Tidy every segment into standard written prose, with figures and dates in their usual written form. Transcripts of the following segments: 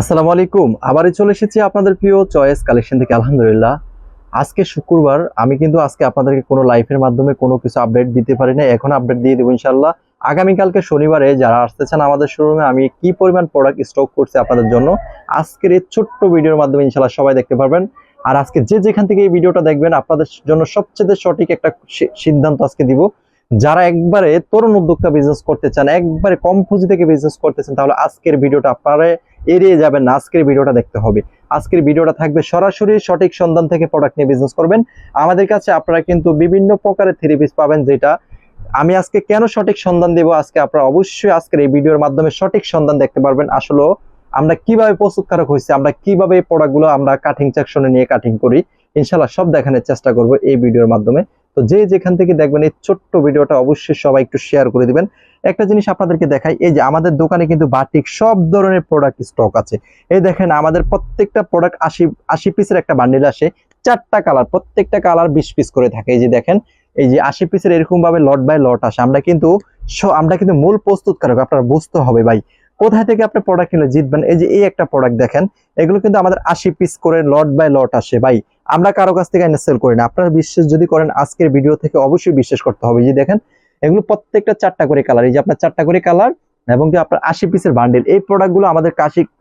আসসালামু আলাইকুম। আবারই চলে এসেছি আপনাদের প্রিয় চয়েস কালেকশন থেকে। আলহামদুলিল্লাহ, আজকে শুক্রবার। আমি কিন্তু আজকে আপনাদেরকে কোনো লাইভের মাধ্যমে কোনো কিছু আপডেট দিতে পারি না, এখন আপডেট দিয়ে দেবো ইনশাল্লাহ। আগামীকালকে শনিবারে যারা আসতেছেন আমাদের শোরুমে, আমি কি পরিমাণ প্রোডাক্ট স্টক করছি আপনাদের জন্য আজকের এই ছোট্ট ভিডিওর মাধ্যমে ইনশাল্লাহ সবাই দেখতে পারবেন। আর আজকে যে যেখান থেকে এই ভিডিওটা দেখবেন, আপনাদের জন্য সবচেয়ে সঠিক একটা সিদ্ধান্ত আজকে দিব। যারা একবারে তরুণ উদ্যোক্তা বিজনেস করতে চান, একবারে কম পুঁজি থেকে বিজনেস করতেছেন, তাহলে আজকের ভিডিওটা আপনারা এড়িয়ে যাবেন না, আজকের ভিডিওটা দেখতে হবে। আজকের ভিডিওটা থাকবে সরাসরি সঠিক সন্ধান থেকে প্রোডাক্ট নিয়ে বিজনেস করবেন। আমাদের কাছে আপনারা কিন্তু বিভিন্ন প্রকারের থ্রি পিস পাবেন, যেটা আমি আজকে কেন সঠিক সন্ধান দেব, আজকে আপনারা অবশ্যই আজকের এই ভিডিওর মাধ্যমে সঠিক সন্ধান দেখতে পারবেন। আসলে আমরা কিভাবে প্রস্তুতকারক হয়েছি, আমরা কিভাবে এই প্রোডাক্টগুলো আমরা কাটিং সেকশনে নিয়ে কাটিং করি, ইনশাল্লাহ সব দেখানোর চেষ্টা করব এই ভিডিওর মাধ্যমে। তো যে যেখান থেকে দেখবেন এই ছোট্ট ভিডিওটা অবশ্যই সবাই একটু শেয়ার করে দিবেন। একটা জিনিস আপনাদেরকে দেখাই, এই যে আমাদের দোকানে কিন্তু বাটিক সব ধরনের প্রোডাক্ট স্টক আছে। এই দেখেন, আমাদের প্রত্যেকটা প্রোডাক্ট 80 পিসের একটা বান্ডিল আসে, 4টা কালার, প্রত্যেকটা কালার 20 পিস করে থাকে। এই যে দেখেন, এই যে 80 পিসের এরকম ভাবে লট বাই লট আসে। আমরা কিন্তু মূল প্রস্তুতকারক, আপনারা বুঝতে হবে ভাই কোথায় থেকে আপনি প্রোডাক্ট কিনলে জিতবেন। এই যে এই একটা প্রোডাক্ট দেখেন, এগুলো কিন্তু আমাদের 80 পিস করে লট বাই লট আসে ভাই। আমরা কারো কাছ থেকে এনে সেল করি না। আপনারা বিশ্বাস যদি করেন আজকের ভিডিও থেকে, অবশ্যই বিশ্বাস করতে হবে। যে দেখেন, এগুলো প্রত্যেকটা 4টা করে কালার, এই যে আপনার 4টা করে কালার, এবং কি আপনার 80 পিসের বান্ডেল। এই প্রোডাক্টগুলো আমাদের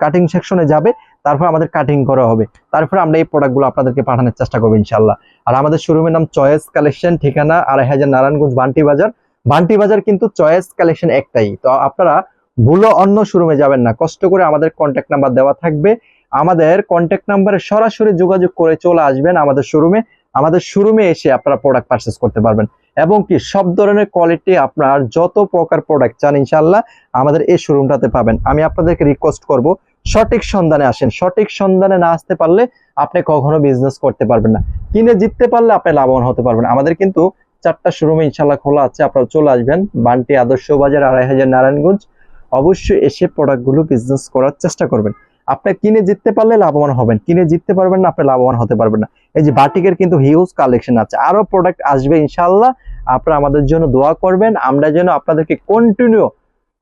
কাটিং সেকশনে যাবে, তারপর আমাদের কাটিং করা হবে, তারপর আমরা এই প্রোডাক্টগুলো আপনাদেরকে পাঠানোর চেষ্টা করবো ইনশাল্লাহ। আর আমাদের শোরুমের নাম চয়েস কালেকশন, ঠিকানা 2500 নারায়ণগঞ্জ বান্টি বাজার। বান্টি বাজার কিন্তু চয়েস কালেকশন একটাই। তো আপনারা ভুলো অন্য শোরুমে যাবেন না, কষ্ট করে আমাদের কন্ট্যাক্ট নাম্বার দেওয়া থাকবে, আমাদের কন্ট্যাক্ট নাম্বারে সরাসরি যোগাযোগ করে চলে আসবেন আমাদের শোরুমে। আমাদের শোরুমে এসে আপনারা প্রোডাক্ট পারচেস করতে পারবেন, এবং কি সব ধরনের কোয়ালিটি, আপনার যত প্রকার প্রোডাক্ট চান ইনশাল্লাহ আমাদের এই শোরুমটাতে পাবেন। আমি আপনাদেরকে রিকোয়েস্ট করব, সঠিক সন্ধানে আসেন। সঠিক সন্ধানে না আসতে পারলে আপনি কখনো বিজনেস করতে পারবেন না। কিনে জিততে পারলে আপনি লাভবান হতে পারবেন। আমাদের কিন্তু 4টা শোরুমে ইনশাল্লাহ খোলা আছে, আপনারা চলে আসবেন। বান্টি আদর্শ বাজার 2500 নারায়ণগঞ্জ। অবশ্যই এসে প্রোডাক্টগুলো বিজনেস করার চেষ্টা করবেন। আপনি কিনে জিততে পারলে লাভবান হবেন, কিনে জিততে পারবেন না আপনি লাভবান হতে পারবেন না। এই যে বাটিকের কিন্তু হিউজ কালেকশন আছে, আরো প্রোডাক্ট আসবে ইনশাআল্লাহ। আপনারা আমাদের জন্য দোয়া করবেন, আমরা যেন আপনাদেরকে কন্টিনিউ,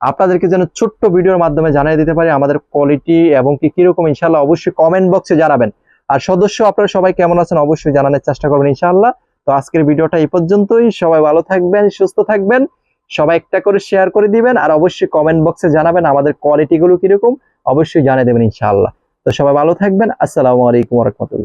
আপনাদেরকে যেন ছোট্ট ভিডিওর মাধ্যমে জানিয়ে দিতে পারি আমাদের কোয়ালিটি এবং কি কিরকম। ইনশাআল্লাহ অবশ্যই কমেন্ট বক্সে জানাবেন। আর সদস্য আপনারা সবাই কেমন আছেন অবশ্যই জানানোর চেষ্টা করবেন ইনশাআল্লাহ। তো আজকের ভিডিওটা এই পর্যন্তই। সবাই ভালো থাকবেন, সুস্থ থাকবেন, সবাই একটা করে শেয়ার করে দিবেন, আর অবশ্যই কমেন্ট বক্সে জানাবেন আমাদের কোয়ালিটি গুলো কিরকম, অবশ্যই জানিয়ে দেবেন ইনশাআল্লাহ। তো সবাই ভালো থাকবেন। আসসালামু আলাইকুম ওয়া রাহমাতুল্লাহ।